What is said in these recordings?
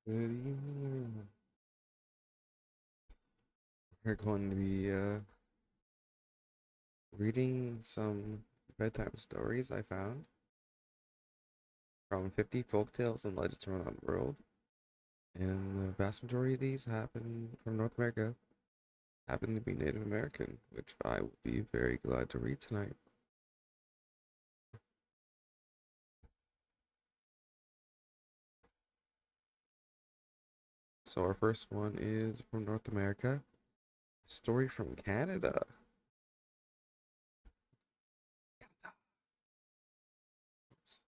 Good evening. We're going to be reading some bedtime stories I found from 50 folk tales and legends from around the world. And the vast majority of these happen from North America, happen to be Native American, which I will be very glad to read tonight. So our first one is from North America, a story from Canada. Oops,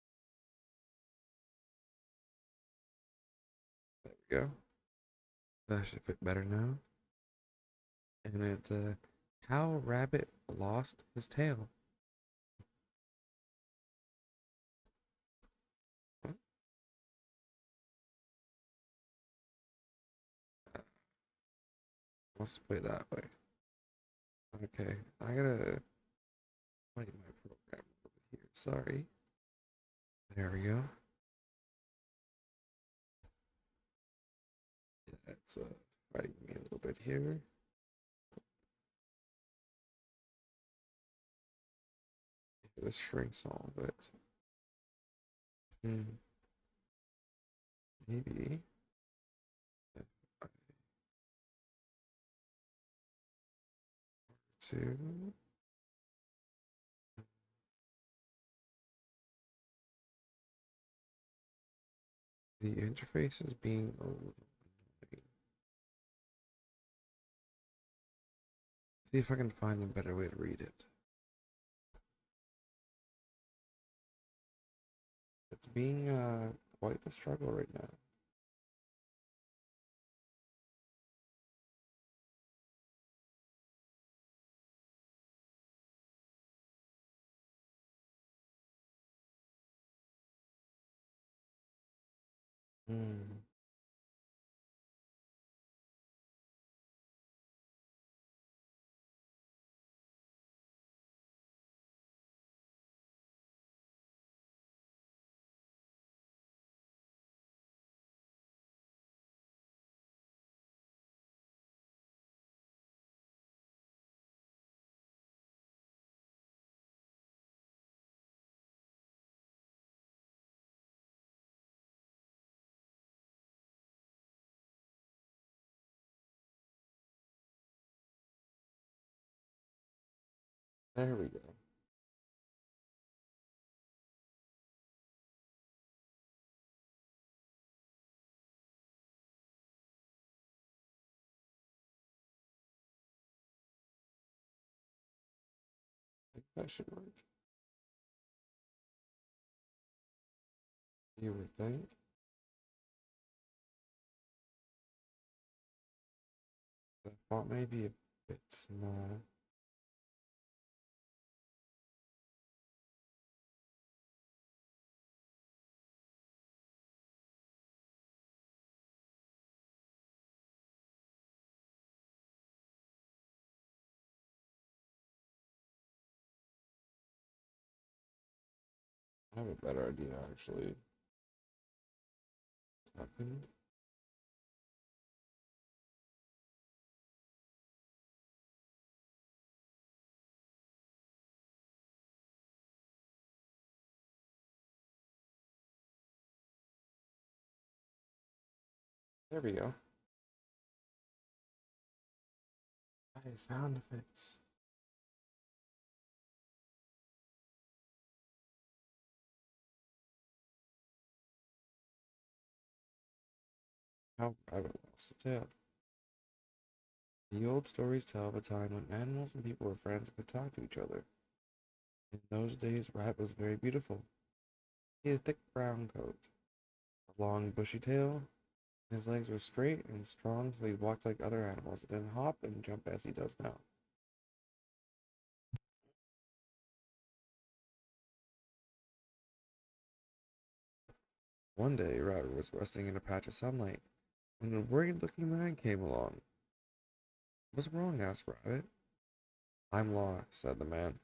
there we go. That should fit better now. And it's How Rabbit Lost His Tail. Huh? Wants to play that way. Okay, I gotta play my program over here. Sorry. There we go. Yeah, it's fighting me a little bit here. This shrinks all of it. Hmm. Maybe. If I to. The interface is being a little annoying. See if I can find a better way to read it. It's being quite the struggle right now. Hmm. There we go. I think that should work. You would think. The font may be a bit small. I have a better idea actually. Second. There we go. I found a fix. How rabbit lost a tail. The old stories tell of a time when animals and people were friends and could talk to each other. In those days, Rat was very beautiful. He had a thick brown coat, a long bushy tail, and his legs were straight and strong so he walked like other animals and didn't hop and jump as he does now. One day, Rabbit was resting in a patch of sunlight when a worried-looking man came along. "What's wrong?" asked Rabbit. "I'm lost," said the man.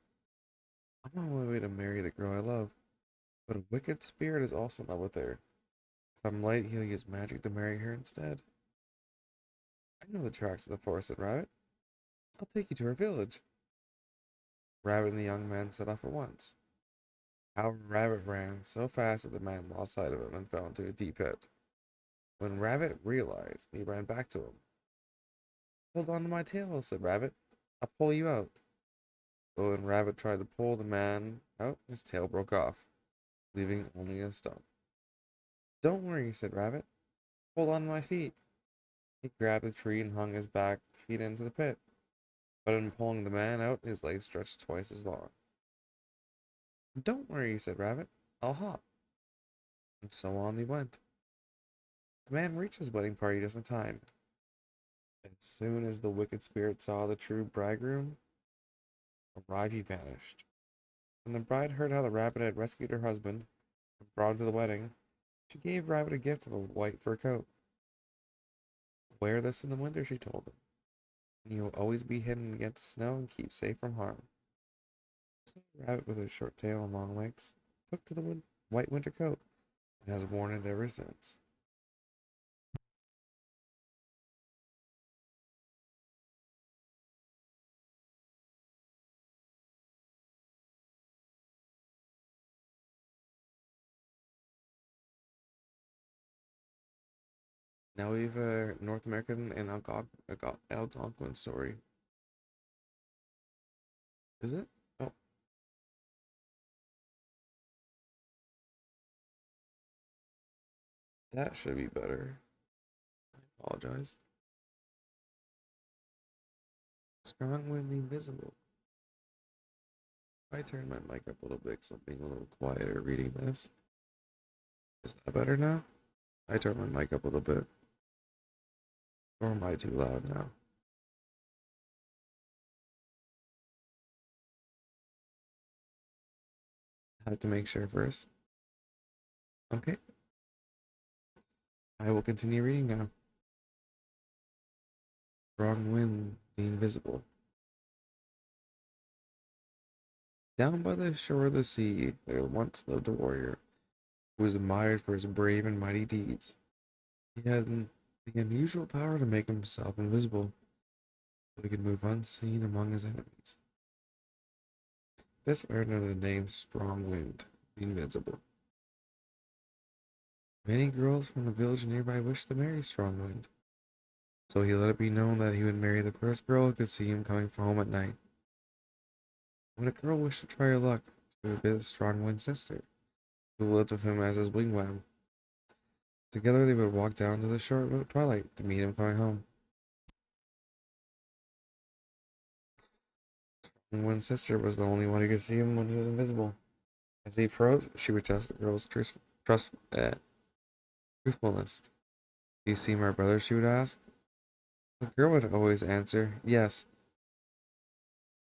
"I'm on my way to marry the girl I love, but a wicked spirit is also in love with her. Come late, he'll use magic to marry her instead. I know the tracks of the forest, said Rabbit. I'll take you to her village. Rabbit and the young man set off at once. However, Rabbit ran so fast that the man lost sight of him and fell into a deep pit. When Rabbit realized, he ran back to him. Hold on to my tail, said Rabbit. I'll pull you out. But when Rabbit tried to pull the man out, his tail broke off, leaving only a stump. Don't worry, said Rabbit. Hold on to my feet. He grabbed the tree and hung his back feet into the pit. But in pulling the man out, his legs stretched twice as long. Don't worry, said Rabbit. I'll hop. And so on they went. The man reached his wedding party just in time. As soon as the wicked spirit saw the true bridegroom arrive, he vanished. When the bride heard how the rabbit had rescued her husband and brought him to the wedding, she gave Rabbit a gift of a white fur coat. Wear this in the winter, she told him, and you will always be hidden against snow and keep safe from harm. So the rabbit with his short tail and long legs took to the white winter coat and has worn it ever since. Now we have a North American and Algonquin story. Is it? Oh, that should be better. I apologize. Strong Wind the Invisible. I turned my mic up a little bit so I'm being a little quieter reading this. Is that better now? I turned my mic up a little bit. Or am I too loud now? I have to make sure first. Okay. I will continue reading now. Strong Wind the Invisible. Down by the shore of the sea, there once lived a warrior who was admired for his brave and mighty deeds. He had the unusual power to make himself invisible, so he could move unseen among his enemies. This earned him the name Strong Wind, the Invincible. Many girls from the village nearby wished to marry Strong Wind, so he let it be known that he would marry the first girl who could see him coming home at night. When a girl wished to try her luck, she would visit Strong Wind's sister, who lived with him as his wigwam. Together they would walk down to the shore at twilight to meet him coming home. Strong Wind's sister was the only one who could see him when he was invisible. As he approached, she would test the girl's truthfulness. Do you see my brother? She would ask. The girl would always answer, yes.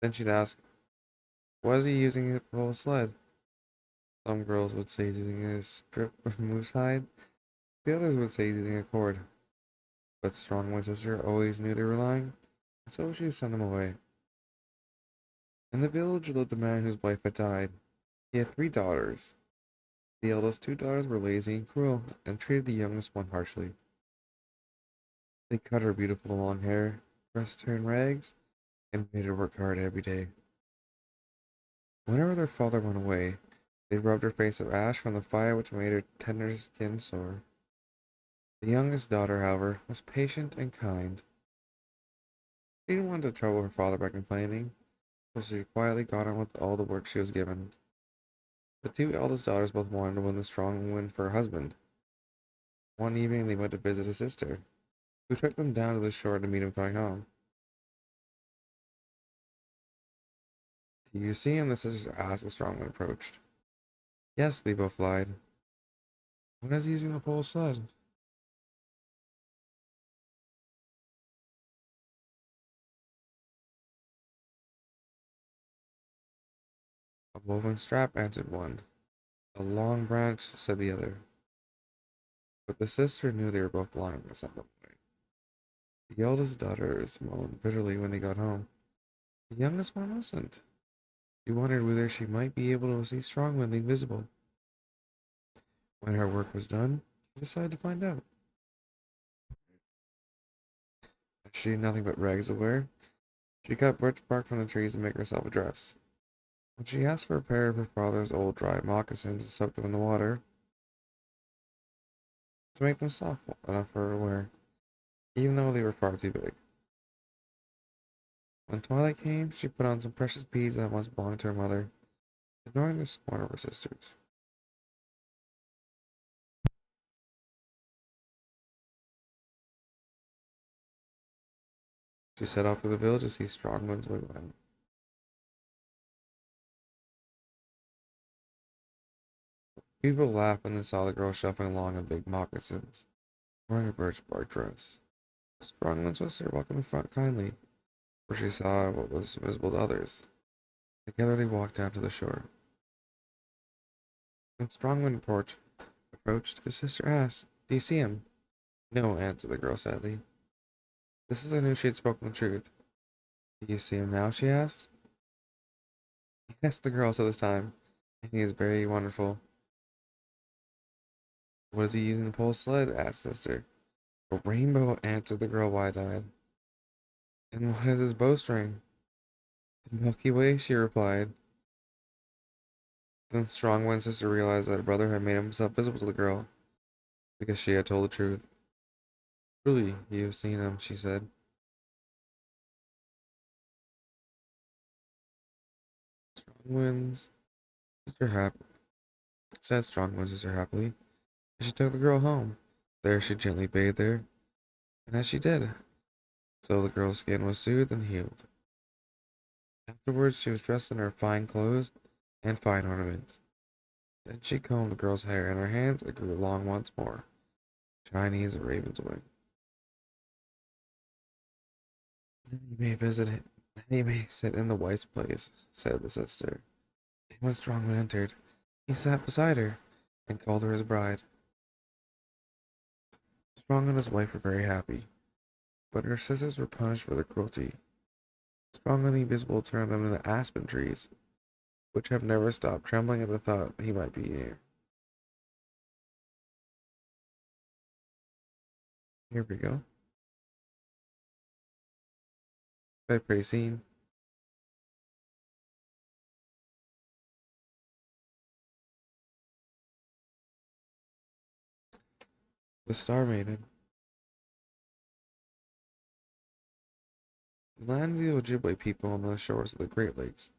Then she'd ask, what is he using to pull a sled? Some girls would say he's using a strip of moose hide. The others would say he's using a cord. But Strong Wind's sister always knew they were lying, and so she would send them away. In the village lived a man whose wife had died. He had 3 daughters. The eldest 2 daughters were lazy and cruel, and treated the youngest one harshly. They cut her beautiful long hair, dressed her in rags, and made her work hard every day. Whenever their father went away, they rubbed her face with ash from the fire which made her tender skin sore. The youngest daughter, however, was patient and kind. She didn't want to trouble her father by complaining, so she quietly got on with all the work she was given. The 2 eldest daughters both wanted to win the Strong Wind for a husband. One evening they went to visit his sister, who took them down to the shore to meet him coming home. Do you see him? The sisters asked as Strong Wind approached. Yes, they both lied. What is he using to pull a sled? A woven strap, answered one. A long branch, said the other. But the sister knew they were both lying at some point. The eldest daughters moaned bitterly when they got home. The youngest one listened. She wondered whether she might be able to see Strong Wind the Invisible. When her work was done, She decided to find out. She had nothing but rags to wear. She cut birch bark from the trees to make herself a dress. When she asked for a pair of her father's old dry moccasins and soaked them in the water to make them soft enough for her to wear, even though they were far too big. When twilight came, she put on some precious beads that once belonged to her mother, ignoring the scorn of her sisters. She set off to the village to see Strongwind's wigwam. People laughed when they saw the girl shuffling along in big moccasins, wearing a birch bark dress. Strongwind's sister welcomed the front kindly, for she saw what was visible to others. Together they walked down to the shore. When Strongwind approached, the sister asked, "Do you see him?" "No," answered the girl sadly. This is I knew she had spoken the truth. "Do you see him now?" she asked. "Yes," the girl said this time, "and he is very wonderful." "What is he using to pull a sled?" asked sister. "A rainbow," answered the girl wide-eyed. "And what is his bowstring?" "The Milky Way," she replied. Then Strongwind's sister realized that her brother had made himself visible to the girl, because she had told the truth. "Truly, you have seen him," she said. Strongwind's sister happy said Strongwind's sister happily, and she took the girl home. There she gently bathed her, and as she did, so the girl's skin was soothed and healed. Afterwards, she was dressed in her fine clothes and fine ornaments. Then she combed the girl's hair, and her hands it grew long once more, shiny as a raven's wing. "Now you may visit it. Now you may sit in the wife's place," said the sister. And when Strongman entered, he sat beside her and called her his bride. Strong and his wife were very happy, but her sisters were punished for their cruelty. Strong and the Invisible turned them into aspen trees, which have never stopped trembling at the thought that he might be near. Here we go. Very pretty scene. The Star Maiden. The land of the Ojibwe people on the shores of the Great Lakes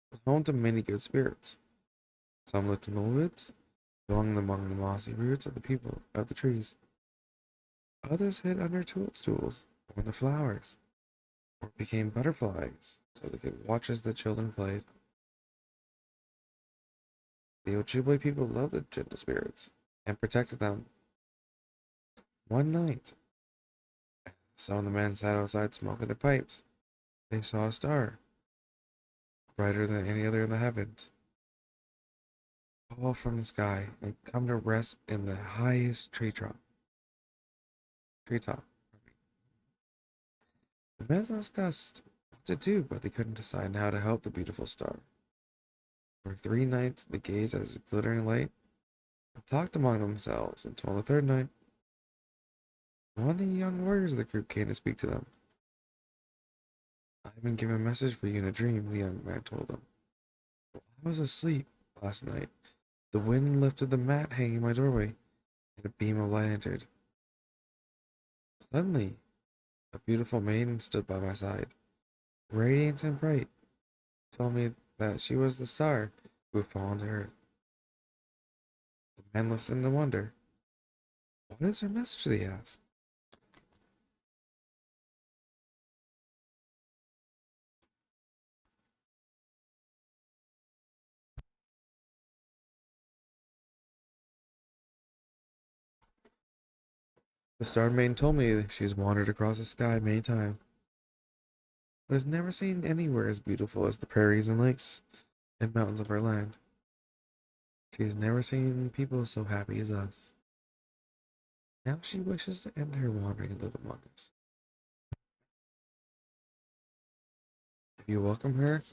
was home to many good spirits. Some lived in the woods, dwelling among the mossy roots of the people of the trees. Others hid under toadstools or in the flowers, or became butterflies so they could watch as the children played. The Ojibwe people loved the gentle spirits and protected them. One night, some of the men sat outside smoking their pipes. They saw a star, brighter than any other in the heavens, fall from the sky and come to rest in the highest treetop. The men discussed what to do, but they couldn't decide how to help the beautiful star. For 3 nights they gazed at its glittering light and talked among themselves until the third night, one of the young warriors of the group came to speak to them. "I've been given a message for you in a dream," the young man told them. "While I was asleep last night, the wind lifted the mat hanging in my doorway, and a beam of light entered. Suddenly, a beautiful maiden stood by my side, radiant and bright, told me that she was the star who had fallen to earth." The men listened in wonder. "What is her message?" they asked. The Star Maiden told me that she has wandered across the sky many times, but has never seen anywhere as beautiful as the prairies and lakes and mountains of our land. She has never seen people so happy as us. Now she wishes to end her wandering and live among us. If you welcome her,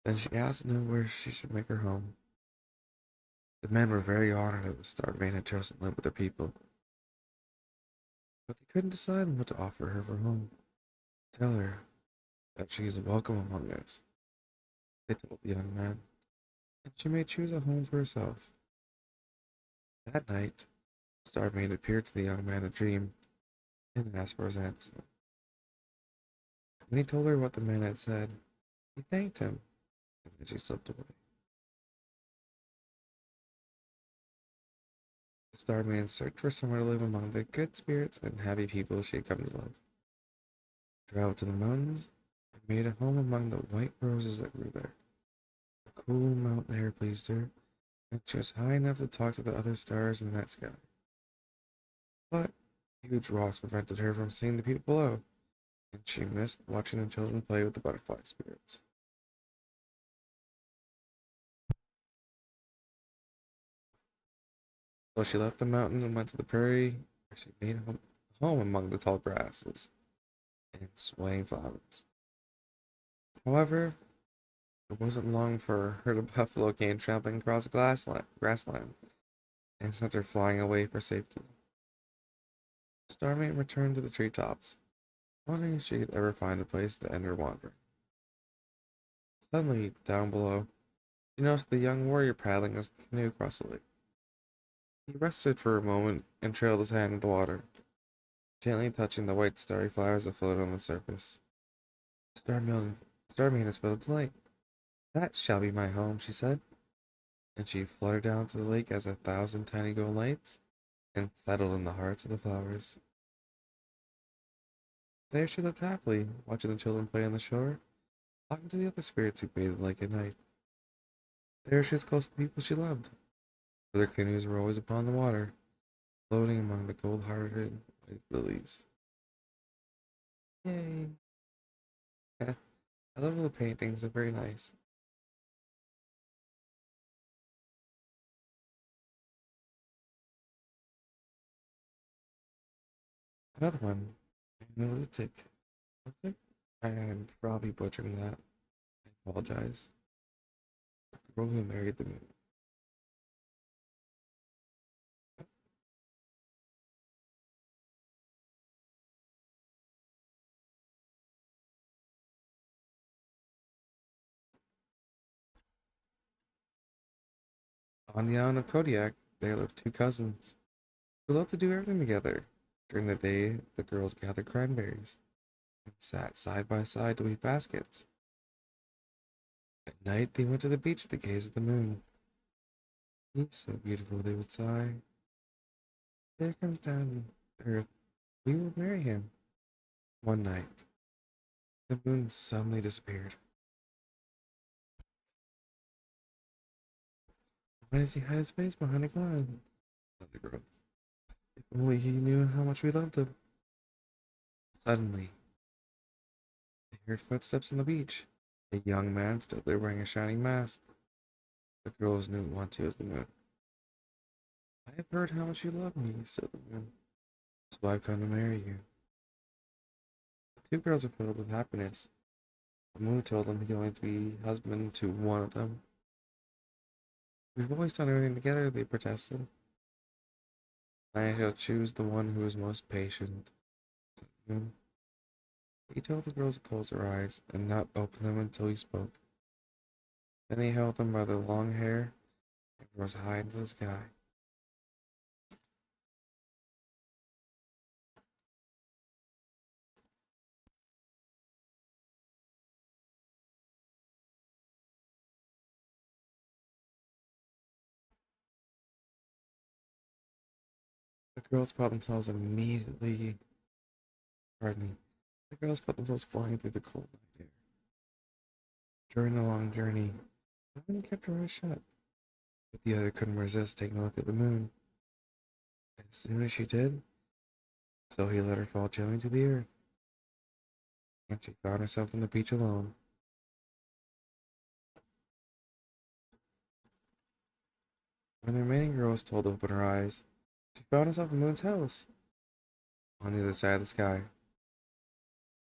then she asked to know where she should make her home. The men were very honored that the Star Maiden had chosen to live with their people. but they couldn't decide what to offer her for home. Tell her that she is welcome among us, they told the young man, and she may choose a home for herself. That night, the Star Maid appeared to the young man in a dream and asked for his answer. When he told her what the man had said, he thanked him, and then she slipped away. The Star Maid searched for somewhere to live among the good spirits and happy people she had come to love. She traveled to the mountains and made a home among the white roses that grew there. The cool mountain air pleased her, and she was high enough to talk to the other stars in the night sky. But huge rocks prevented her from seeing the people below, and she missed watching the children play with the butterfly spirits. So she left the mountain and went to the prairie, where she made a home among the tall grasses and swaying flowers. However, it wasn't long for a herd of buffalo came trampling across the grassland and sent her flying away for safety. Starmate returned to the treetops, wondering if she could ever find a place to end her wandering. Suddenly, down below, she noticed the young warrior paddling his canoe across the lake. He rested for a moment and trailed his hand in the water, gently touching the white starry flowers that floated on the surface. Starmate is filled with delight. That shall be my home, she said, and she fluttered down to the lake as 1,000 tiny gold lights and settled in the hearts of the flowers. There she lived happily, watching the children play on the shore, talking to the other spirits who bathed the lake at night. There she was close to the people she loved, for their canoes were always upon the water, floating among the gold-hearted white lilies. Yay! I love the paintings, they're very nice. Another one, Analytic. I am probably butchering that. I apologize. The girl who married the moon. On the island of Kodiak, there lived two cousins who loved to do everything together. During the day, the girls gathered cranberries and sat side by side to weave baskets. At night, they went to the beach to gaze at the moon. He's so beautiful, they would sigh. There comes down to earth. We will marry him. One night, the moon suddenly disappeared. Why does he hide his face behind a cloud? Said the girls. If only he knew how much we loved him. Suddenly, they heard footsteps on the beach. A young man stood there wearing a shining mask. The girls knew at once he was the moon. I have heard how much you love me, said the moon, so I've come to marry you. The two girls were filled with happiness. The moon told them he could only be husband to one of them. We've always done everything together, they protested. I shall choose the one who is most patient, said the moon. He told the girls to close their eyes and not open them until he spoke. Then he held them by their long hair and rose high into the sky. The girls felt themselves immediately, pardon me, the girls felt themselves flying through the cold night air. During the long journey, one kept her eyes shut, but the other couldn't resist taking a look at the moon. As soon as she did, so he let her fall gently to the earth, and she found herself on the beach alone. When the remaining girl was told to open her eyes, she found herself in the moon's house, on the other side of the sky.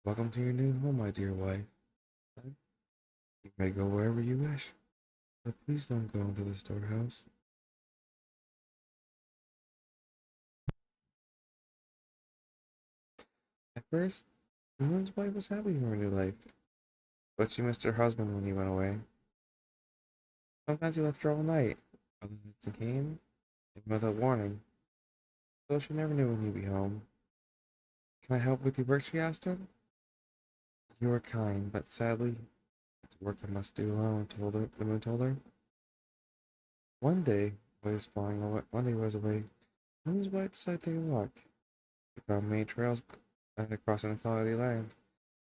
Welcome to your new home, my dear wife. You may go wherever you wish, but please don't go into the storehouse. first, the moon's wife was happy for her new life, but she missed her husband when he went away. Sometimes he left her all night. Other nights he came, even without warning, so she never knew when he'd be home. Can I help with your work? She asked him. You are kind, but sadly, it's work I must do alone, the moon told her. One day, while he was flying away, one day he was away, the moon's wife decided to take a walk. They found many trails crossing the cloudy land.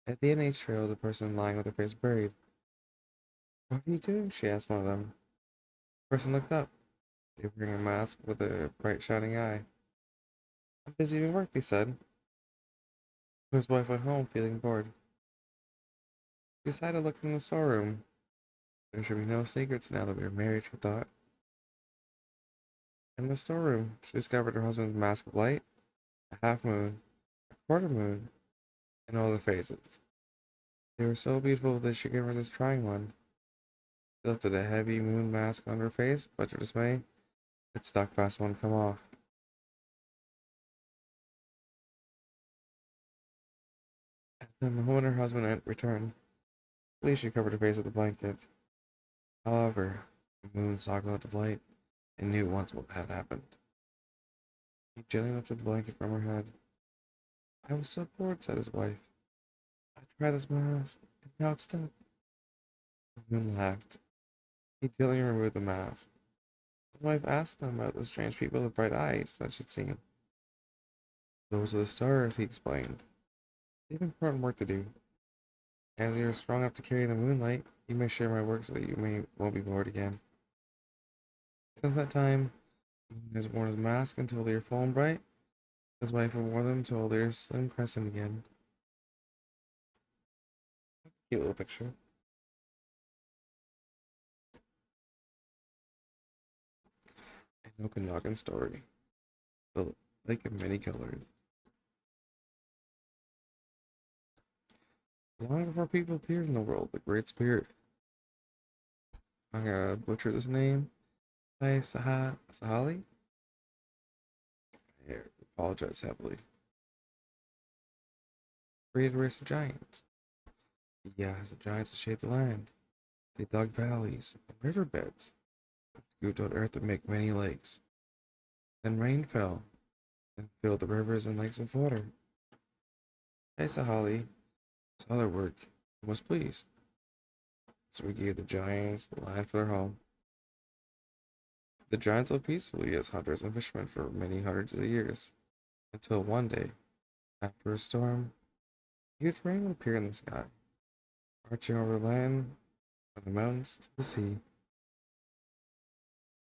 At the end of each trail, the person lying with their face buried. What are you doing? She asked one of them. The person looked up. They were wearing a mask with a bright shining eye. I'm busy doing work, they said. His wife went home, feeling bored. She decided to look in the storeroom. There should be no secrets now that we are married, she thought. In the storeroom, she discovered her husband's mask of light, a half moon, a quarter moon, and all their faces. They were so beautiful that she couldn't resist trying one. She lifted a heavy moon mask on her face, but to her dismay, it stuck fast wouldn't come off. And the moment her husband returned, at least she covered her face with a blanket. However, the moon saw a glint of light and knew at once what had happened. He gently lifted the blanket from her head. I was so bored, said his wife. I tried this mask, and now it's stuck. The moon laughed. He gently removed the mask. His wife asked him about the strange people with bright eyes that she'd seen. Those are the stars, he explained. They have important work to do. As you're strong enough to carry the moonlight, you may share my work so that won't be bored again. Since that time, the moon has worn his mask until they are full and bright. His wife will wear them until they're slim crescent again. Cute little picture. An Okanagan story. The lake of many colors. Long before people appeared in the world, the Great Spirit. I'm gonna butcher this name. Sahali? I apologize heavily. Created a race of giants. Yes, the giants that shaped the land. They dug valleys and riverbeds, scooped out earth to make many lakes. Then rain fell and filled the rivers and lakes with water. Sahali saw their work and was pleased. So we gave the giants the land for their home. The giants lived peacefully as hunters and fishermen for many hundreds of years, until one day, after a storm, a huge rainbow appeared in the sky, arching over the land, from the mountains to the sea.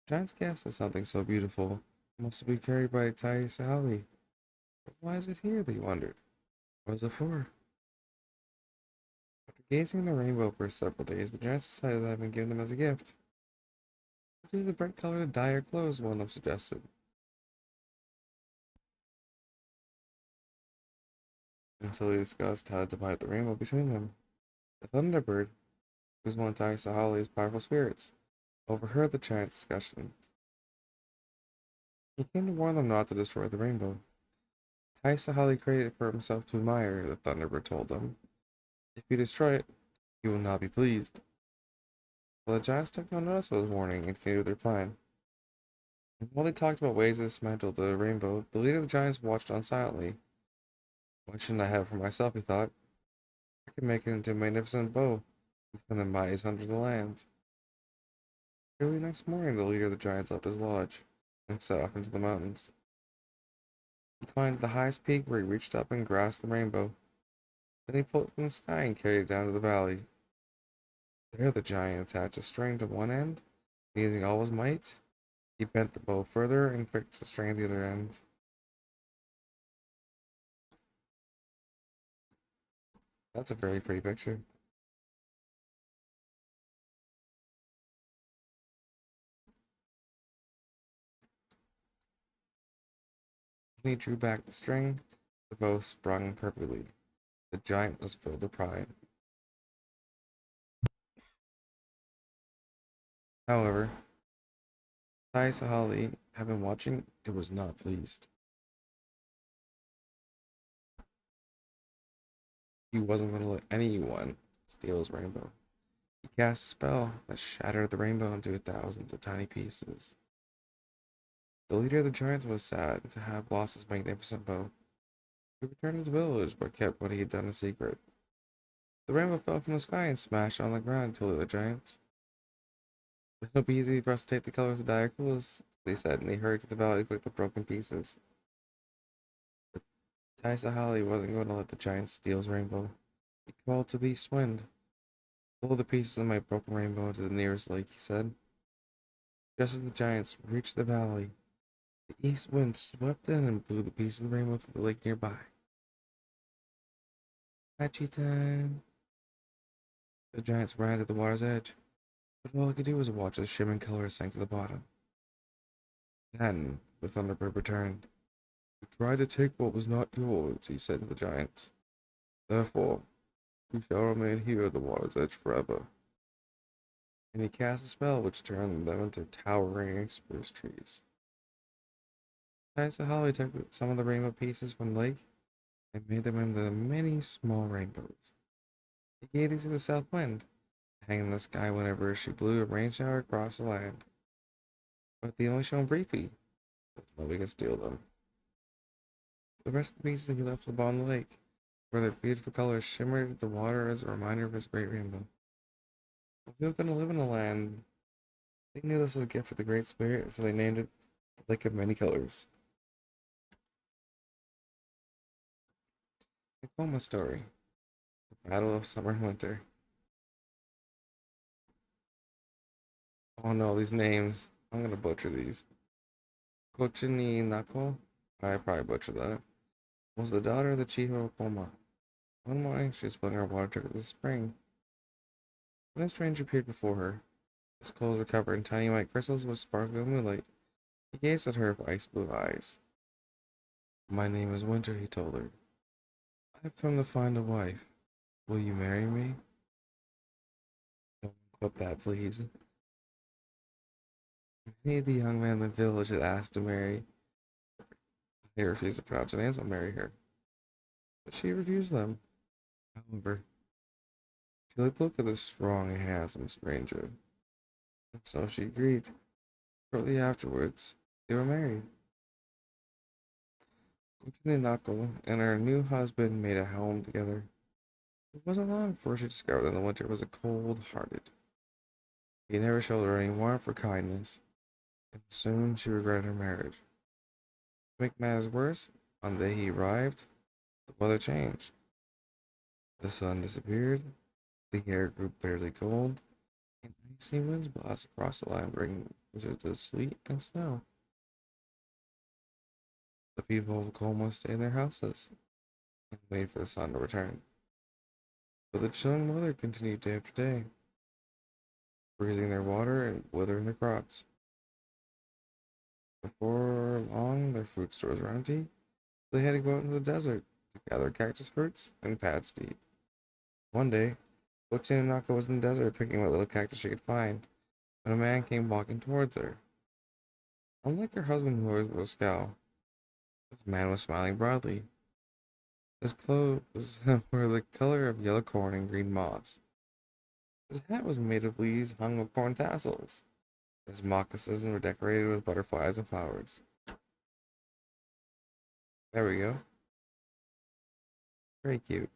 The giants gasped at something so beautiful. It must have been carried by Tai Sahali. But why is it here? They wondered. What was it for? After gazing at the rainbow for several days, the giants decided that it had been given them as a gift. Let's use the bright color to dye our clothes, one of them suggested. And so they discussed how to divide the rainbow between them. The Thunderbird, who was one of Tai Sahali's powerful spirits, overheard the giants' discussion. He came to warn them not to destroy the rainbow. Tai Sahali created it for himself to admire, the Thunderbird told them. If you destroy it, you will not be pleased. But the giants took no notice of his warning and continued their plan. And while they talked about ways to dismantle the rainbow, the leader of the giants watched on silently. Why shouldn't I have it for myself, he thought. I could make it into a magnificent bow and become the mightiest hunter in the land. Early next morning, the leader of the giants left his lodge and set off into the mountains. He climbed to the highest peak where he reached up and grasped the rainbow. Then he pulled it from the sky and carried it down to the valley. There the giant attached a string to one end, and using all his might, he bent the bow further and fixed the string at the other end. That's a very pretty picture. When he drew back the string, the bow sprung perfectly. The giant was filled with pride. However, Tai Sahali, having been watching, it was not pleased. he wasn't going to let anyone steal his rainbow. He cast a spell that shattered the rainbow into thousands of tiny pieces. The leader of the giants was sad to have lost his magnificent bow. He returned to his village, but kept what he had done in secret. The rainbow fell from the sky and smashed on the ground, told the giants. It'll be easy for us to take the colors of Diaculus, they said, and they hurried to the valley to collect the broken pieces. But Taisahali wasn't going to let the giants steal his rainbow. He called to the east wind. Blow the pieces of my broken rainbow into the nearest lake, he said. Just as the giants reached the valley, the east wind swept in and blew the pieces of the rainbow to the lake nearby. Hatchy time! The giants ran to the water's edge, but all I could do was watch as shimmering colors sank to the bottom. Then the Thunderbird returned. "You tried to take what was not yours," he said to the giants. "Therefore, you shall remain here at the water's edge forever." And he cast a spell which turned them into towering spruce trees. Holly took some of the rainbow pieces from the lake and made them into many small rainbows. He gave these to the south wind, to hang in the sky whenever she blew a rain shower across the land. But they only shone briefly, so nobody could steal them. The rest of the pieces he left at the bottom of the lake, where their beautiful colors shimmered in the water as a reminder of his great rainbow. If we were going to live in a land, they knew this was a gift of the Great Spirit, so they named it the Lake of Many Colors. The Coma Story: The Battle of Summer and Winter. Oh no, these names. I'm gonna butcher these. Kochini Nako, I probably butchered that, was the daughter of the chief of Okoma. One morning, she was filling her water jug at the spring when a stranger appeared before her. His clothes were covered in tiny white crystals which sparkled in the moonlight. He gazed at her with ice blue eyes. "My name is Winter," he told her. "I have come to find a wife. Will you marry me?" "Don't clip that, please." Many of the young men in the village had asked to marry. They refused to pronounce her name, so marry her. But she refused them. However, she liked the look of the strong and handsome stranger, and so she agreed. Shortly afterwards, they were married. Nako and her new husband made a home together. It wasn't long before she discovered that the winter was a cold-hearted. He never showed her any warmth or kindness, and soon she regretted her marriage. To make matters worse, on the day he arrived, the weather changed. The sun disappeared, the air grew bitterly cold, and icy winds blasted across the land, bringing blizzards of sleet and snow. The people of Como stayed in their houses and waited for the sun to return. But the chilling weather continued day after day, freezing their water and withering their crops. Before long, their food stores were empty. They had to go out into the desert to gather cactus fruits and pads to eat. One day, Ochinanaka was in the desert picking what little cactus she could find when a man came walking towards her. Unlike her husband, who always wore a scowl, this man was smiling broadly. His clothes were the color of yellow corn and green moss. His hat was made of leaves hung with corn tassels. His moccasins were decorated with butterflies and flowers. There we go. Very cute.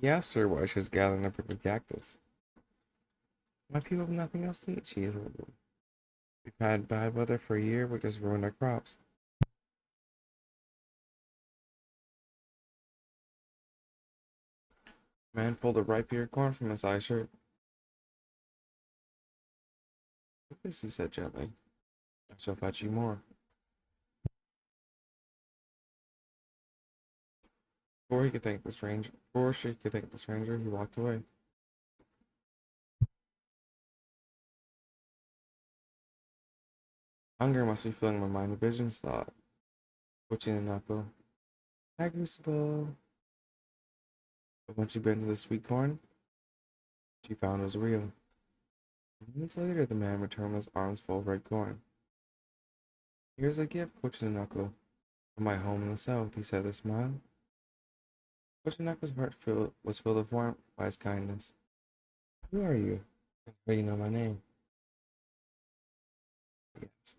He asked her why she was gathering the prickly cactus. My people have nothing else to eat, she told them. We've had bad weather for a year, which has ruined our crops. The man pulled a ripe ear of corn from his eye shirt. Take this, he said gently. I shall fetch you more. Before she could thank the stranger, he walked away. Hunger must be filling my mind with visions, thought, twitching a knuckle. Agrisable. But when she bit into the sweet corn, she found it was real. Moments later, the man returned with his arms full of red corn. Here's a gift, Knuckle, from my home in the south, he said with a smile. Knuckle's was filled with warmth by his kindness. Who are you? And how do you know my name? Yes.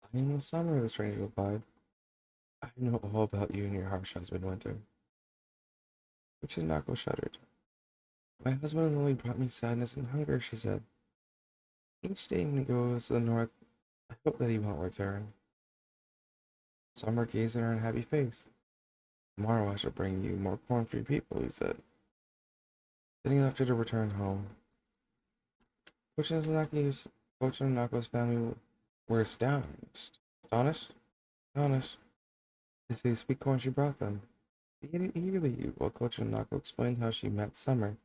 I am the summer, the stranger replied. I know all about you and your harsh husband, Winter. Knuckle shuddered. My husband has only brought me sadness and hunger, she said. Each day when he goes to the north, I hope that he won't return. Summer gazed at her unhappy face. Tomorrow I shall bring you more corn for your people, he said. Then he left her to return home. Pochinako's family were astonished. Astonished to see the sweet corn she brought them. They ate it eagerly while Kochinako explained how she met Summer,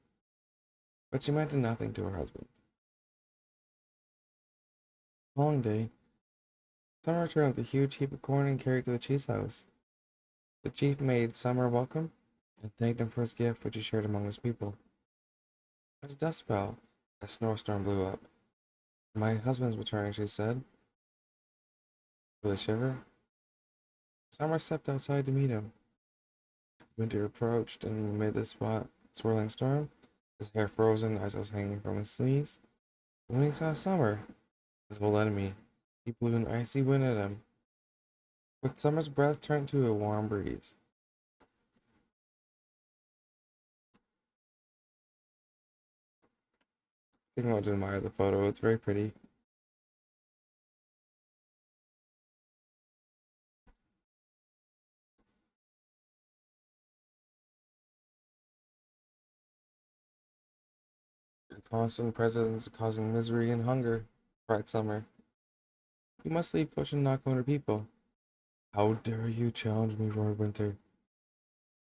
but she meant nothing to her husband. The following day, Summer returned with a huge heap of corn and carried it to the chief's house. The chief made Summer welcome and thanked him for his gift, which he shared among his people. As dusk fell, a snowstorm blew up. My husband's returning, she said, with a shiver. Summer stepped outside to meet him. Winter approached, and amid the swirling storm, his hair frozen, eyes was hanging from his sleeves. When he saw Summer, his old enemy, he blew an icy wind at him. But Summer's breath turned to a warm breeze. Take a moment to admire the photo, it's very pretty. Your constant presence causing misery and hunger, cried Summer. You must leave Push and knock on her people. How dare you challenge me, roared Winter.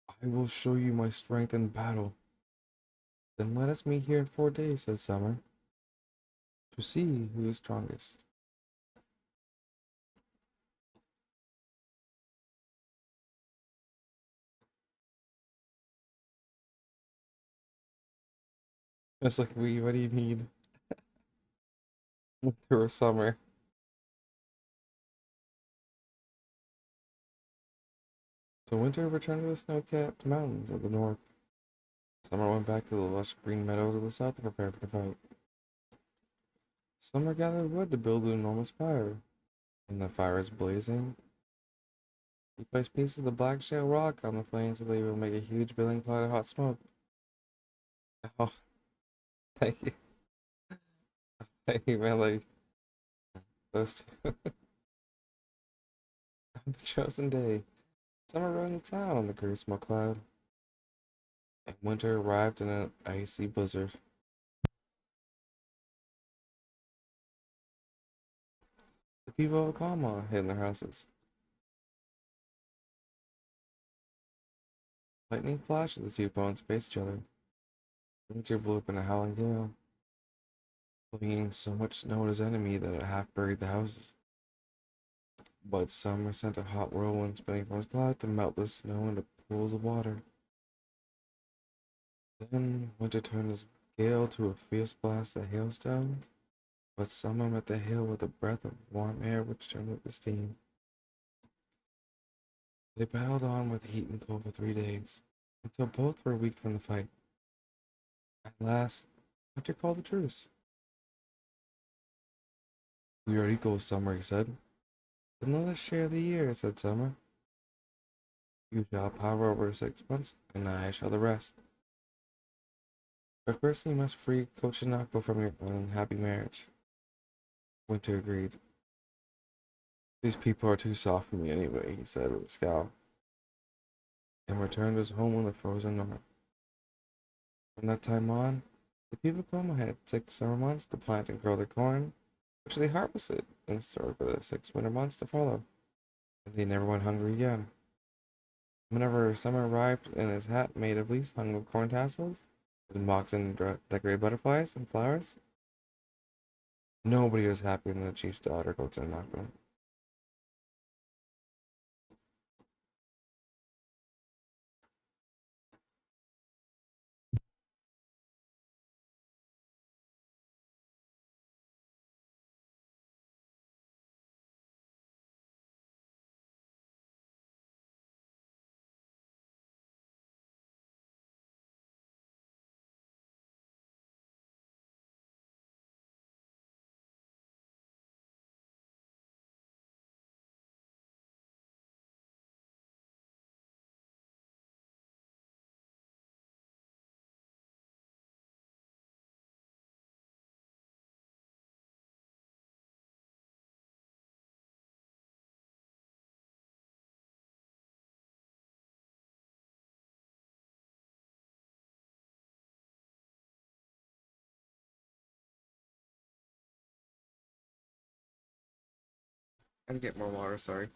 I will show you my strength in battle. Then let us meet here in 4 days, said Summer, to see who is strongest. It's like, what do you need? Winter or summer? So Winter returned to the snow-capped mountains of the north. Summer went back to the lush green meadows of the south to prepare for the fight. Summer gathered wood to build an enormous fire. When the fire was blazing, he placed pieces of the black shale rock on the flames so they would make a huge billowing cloud of hot smoke. Oh, thank you. Thank you, man. Like, those two. On the chosen day, Summer rode into town on the gray smoke cloud, and Winter arrived in an icy blizzard. The people of Kama hid in their houses. Lightning flashed as the two opponents faced each other. Winter blew up in a howling gale, flinging so much snow at his enemy that it half buried the houses. But Summer sent a hot whirlwind spinning from his cloud to melt the snow into pools of water. Then Winter turned his gale to a fierce blast of hailstones, but Summer met the hail with a breath of warm air which turned into steam. They battled on with heat and cold for 3 days, until both were weak from the fight. At last, Winter called a truce. We are equals, Summer, he said. Then let us share the year, said Summer. You shall have power over 6 months, and I shall the rest. But first you must free Kochanako from your unhappy marriage. Winter agreed. These people are too soft for me anyway, he said with a scowl, and returned to his home in the frozen north. From that time on, the people of Como had 6 summer months to plant and grow their corn, which they harvested and stored for the 6 winter months to follow, and they never went hungry again. Whenever summer arrived and his hat made of leaves hung with corn tassels, his moccasin decorated butterflies and flowers, nobody was happier than the chief's daughter, Kochanako. I need to get more water, sorry.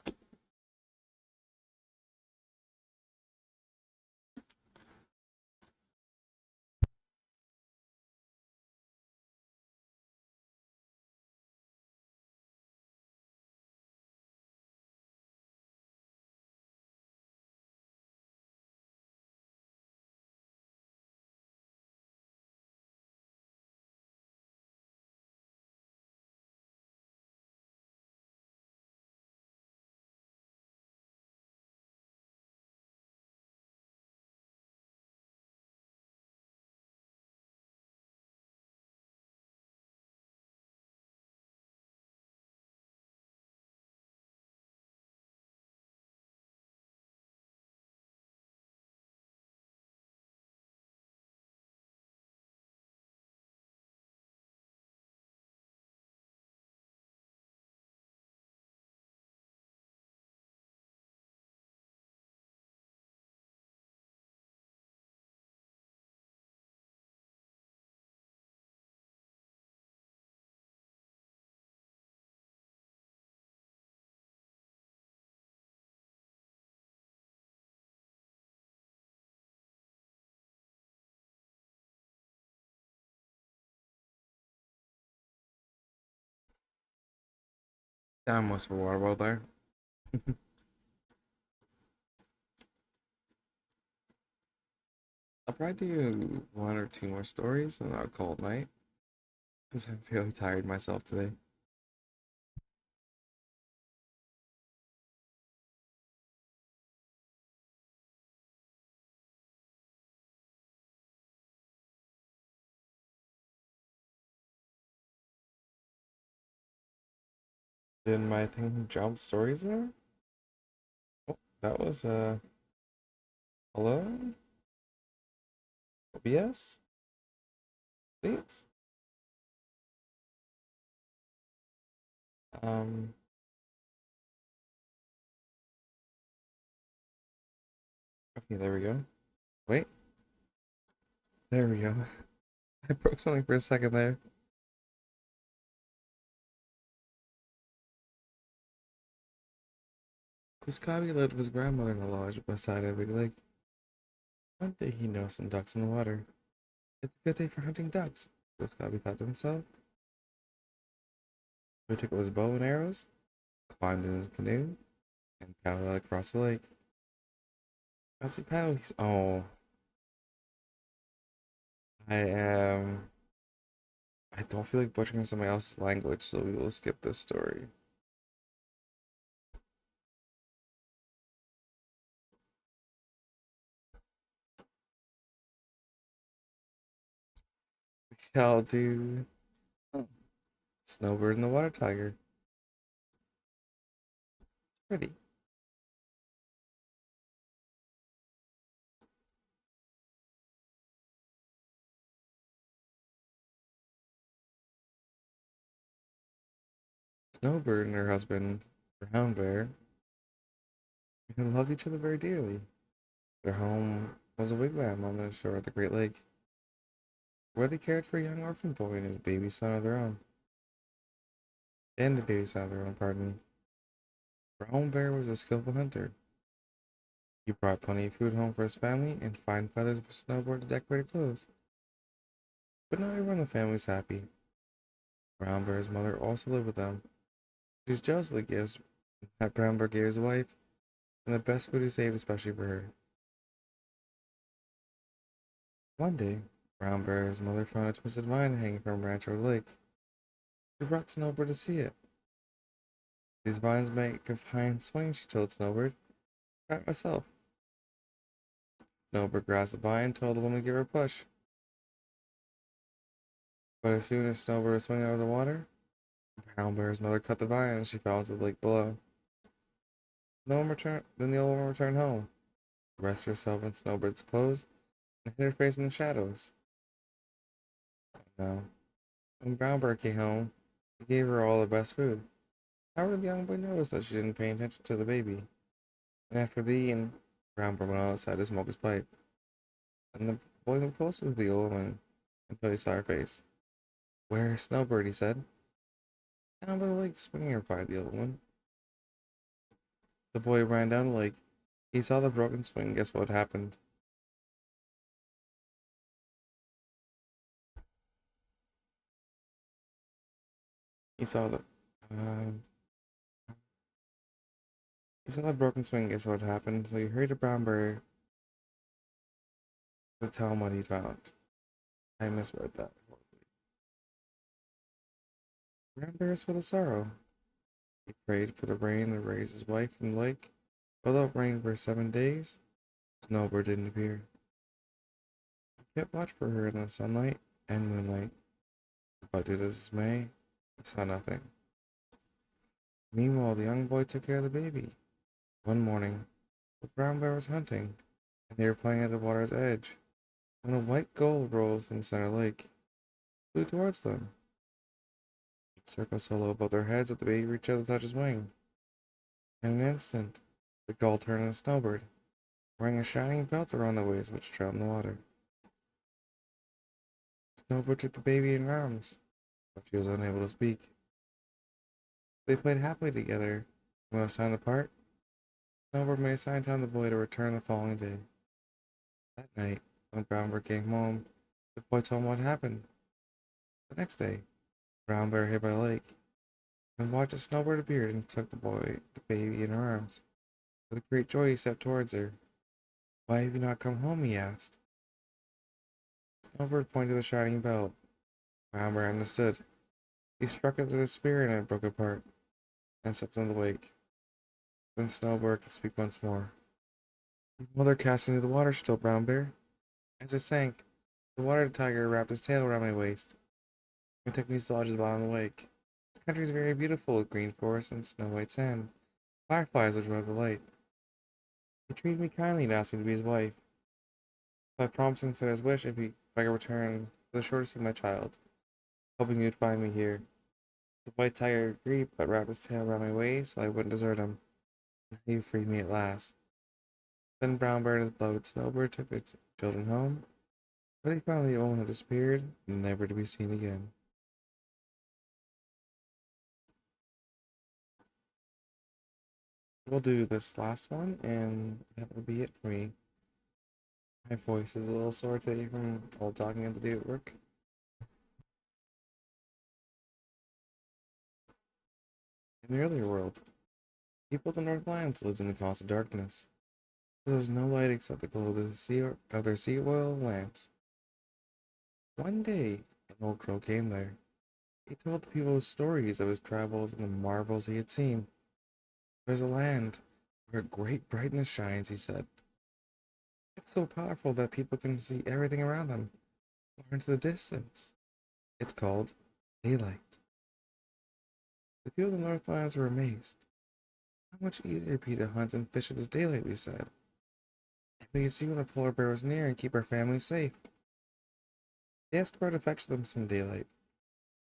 Damn, most of a water bottle there. I'll probably do 1 or 2 more stories and I'll call it night, because I'm fairly tired myself today. Did my thing jump stories there? Oh, that was hello? OBS? Please? Um okay, there we go. Wait, there we go. I broke something for a second there. Kuskabi lived with his grandmother in a lodge beside a big lake. One day he noticed some ducks in the water. It's a good day for hunting ducks, Kuskabi thought to himself. He took up his bow and arrows, climbed in his canoe, and paddled out across the lake. As he paddled, oh, I am. I don't feel like butchering somebody else's language, so we will skip this story. We shall do Snowbird and the Water Tiger. Pretty. Snowbird and her husband, Brown Bear, loved each other very dearly. Their home was a wigwam on the shore of the Great Lake, where they cared for a young orphan boy and his baby son of their own. And the baby son of their own, pardon me. Brown Bear was a skillful hunter. He brought plenty of food home for his family and fine feathers for Snowbird to decorate clothes. But not everyone in the family was happy. Brown Bear's mother also lived with them. She was jealous of the gifts that Brown Bear gave his wife and the best food he saved especially for her. One day, Brown Bear's mother found a twisted vine hanging from a branch over the lake. She brought Snowbird to see it. These vines make a fine swing, she told Snowbird. Try it myself. Snowbird grasped the vine and told the woman to give her a push. But as soon as Snowbird was swinging over the water, Brown Bear's mother cut the vine and she fell into the lake below. Then the old woman returned home, dressed herself in Snowbird's clothes, and hid her face in the shadows. Now, when Brown Bear came home, he gave her all the best food. However, the young boy noticed that she didn't pay attention to the baby, and after the eating, Brown Bear went outside to smoke his pipe. And the boy looked closely to the old woman until he saw her face. "Where is Snowbird?" he said. "Down by the lake swinging," replied the old woman. The boy ran down the lake. He saw the broken swing. Guess what happened? He saw the uh, he saw the broken swing. Guess what happened? So he hurried to Brown Bear to tell him what he found. I misread that. Brown Bear was full of sorrow. He prayed for the rain to raise his wife from the lake. Although it rained for 7 days, Snowbird didn't appear. He kept watch for her in the sunlight and moonlight, but to his dismay, he saw nothing. Meanwhile, the young boy took care of the baby. One morning, the brown bear was hunting, and they were playing at the water's edge, when a white gull rose from the center lake, flew towards them. It circled so low above their heads that the baby reached out to touch his wing. In an instant, the gull turned into a snowbird, wearing a shining belt around the waist which trailed in the water. Snowbird took the baby in her arms, but she was unable to speak. They played happily together. When it was time to part, Snowbird made a sign telling the boy to return the following day. That night, when Brown Bear came home, the boy told him what happened. The next day, Brown Bear hid by the lake and watched as Snowbird appeared and took the baby in her arms. With great joy, he stepped towards her. "Why have you not come home?" he asked. Snowbird pointed to the shining belt. Brown Bear understood. He struck it with his spear and it broke apart and stepped in the lake. Then Snowbird could speak once more. "Your mother cast me into the water," she told Brown Bear. "As I sank, the water tiger wrapped his tail around my waist and took me to the lodge at the bottom of the lake. This country is very beautiful with green forests and snow white sand, fireflies which rub the light. He treated me kindly and asked me to be his wife. So I promised and said his wish if I could return to the shore to see my child, hoping you'd find me here. The white tiger agreed, but wrapped his tail around my waist so I wouldn't desert him. And he freed me at last." Then Brown Bear and his beloved Snowbird took their children home, where they found the old one had disappeared, never to be seen again. We'll do this last one, and that will be it for me. My voice is a little sore today from all talking at the day at work. In the earlier world, people of the Northlands lived in the constant darkness. There was no light except the glow of their sea oil lamps. One day, an old crow came there. He told the people stories of his travels and the marvels he had seen. "There's a land where great brightness shines," he said. "It's so powerful that people can see everything around them, far into the distance. It's called daylight." The people of the Northlands were amazed. "How much easier it'd be to hunt and fish with this daylight," they said. "And we could see when a polar bear was near and keep our families safe." They asked Crow to fetch them some daylight.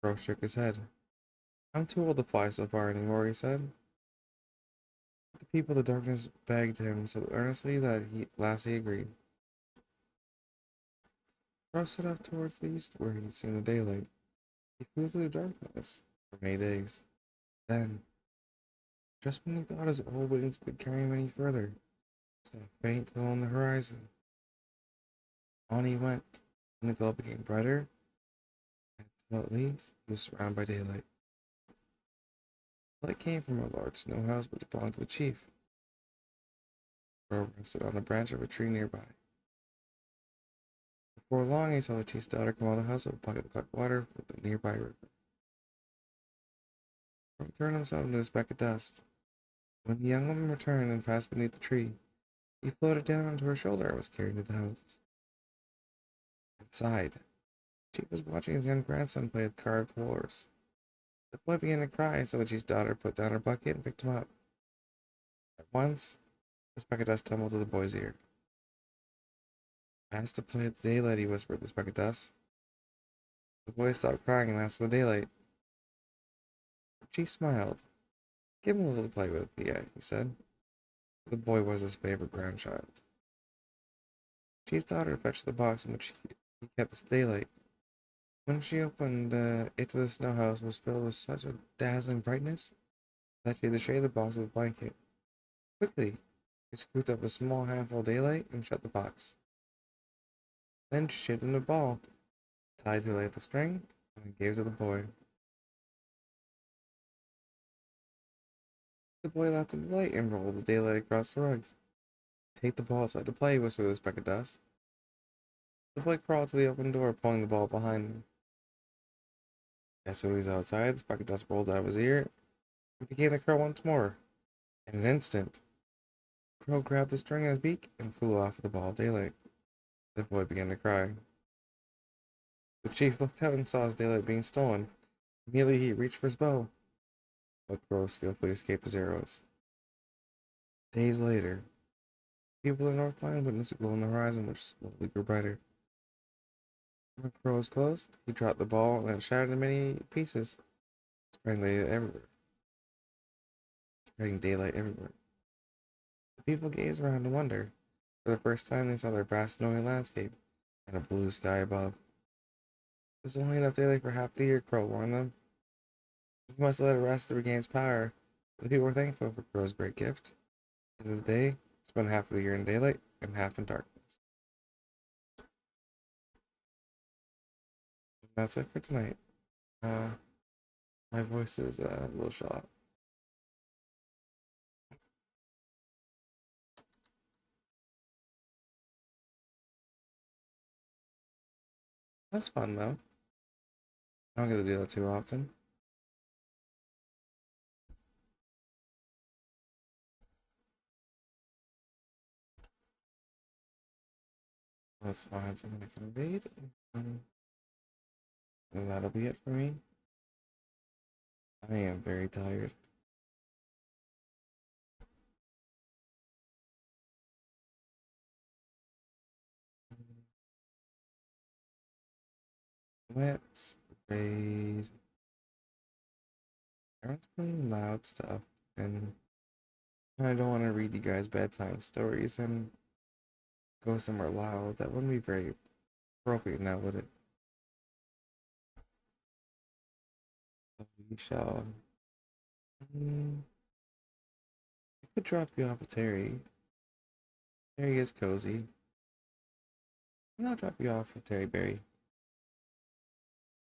Crow shook his head. I'm too old to fly so far anymore, he said. The people of the darkness begged him so earnestly that he agreed. Crow set off towards the east where he'd seen the daylight. He flew through the darkness for many days. Then, just when he thought his old wings could carry him any further, he saw a faint glow on the horizon. On he went, and the glow became brighter, until at least he was surrounded by daylight. The light came from a large snow house which belonged to the chief. Crow rested on the branch of a tree nearby. Before long, he saw the chief's daughter come out of the house with a bucket of hot water from the nearby river. Crow turned himself into a speck of dust. When the young woman returned and passed beneath the tree, he floated down onto her shoulder and was carried to the house. Inside, the chief was watching his young grandson play with carved floors. The boy began to cry, so the chief's daughter put down her bucket and picked him up. At once, the speck of dust tumbled to the boy's ear. "Asked to play at the daylight," he whispered to the speck of dust. The boy stopped crying and asked for the daylight. The chief smiled. "Give him a little to play with," he said. The boy was his favorite grandchild. The chief's daughter fetched the box in which he kept the daylight. When she opened it to the snow house was filled with such a dazzling brightness that she had to shade the box with a blanket. Quickly, she scooped up a small handful of daylight and shut the box. Then she shaped into a ball, tied to a length of string, and gave it to the boy. The boy laughed in delight and rolled the daylight across the rug. "Take the ball outside to play," whispered the speck of dust. The boy crawled to the open door, pulling the ball behind him. As soon as he was outside, the speck of dust rolled out of his ear and began to curl once more. In an instant, Crow grabbed the string in his beak and flew off with the ball of daylight. The boy began to cry. The chief looked out and saw his daylight being stolen. Immediately he reached for his bow, but Crow skillfully escaped his arrows. Days later, people in Northland witnessed a glow on the horizon which slowly grew brighter. When Crow was close, he dropped the ball and it shattered in many pieces, spreading daylight everywhere. The people gazed around in wonder. For the first time, they saw their vast snowy landscape and a blue sky above. "This is only enough daylight for half the year," Crow warned them. "We must let it rest to regain its power." The people were thankful for Crow's great gift. To this day, spend half of the year in daylight and half in darkness. And that's it for tonight. Uh, my voice is a little shot. That's fun though. I don't get to do that too often. Let's find something I can read. Um, and that'll be it for me. I am very tired. Let's read. Everyone's playing loud stuff, and I don't want to read you guys bedtime stories and go somewhere loud. That wouldn't be very appropriate now, would it? So we shall. I could drop you off at Terry. Terry is cozy. And I'll drop you off with Terry Berry.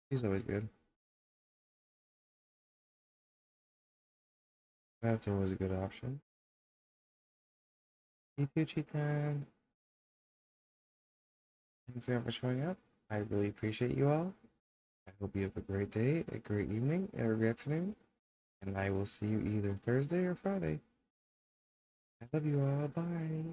He's always good. That's always a good option. You too, Cheetan. Thanks again for showing up. I really appreciate you all. I hope you have a great day, a great evening, and a great afternoon. And I will see you either Thursday or Friday. I love you all. Bye.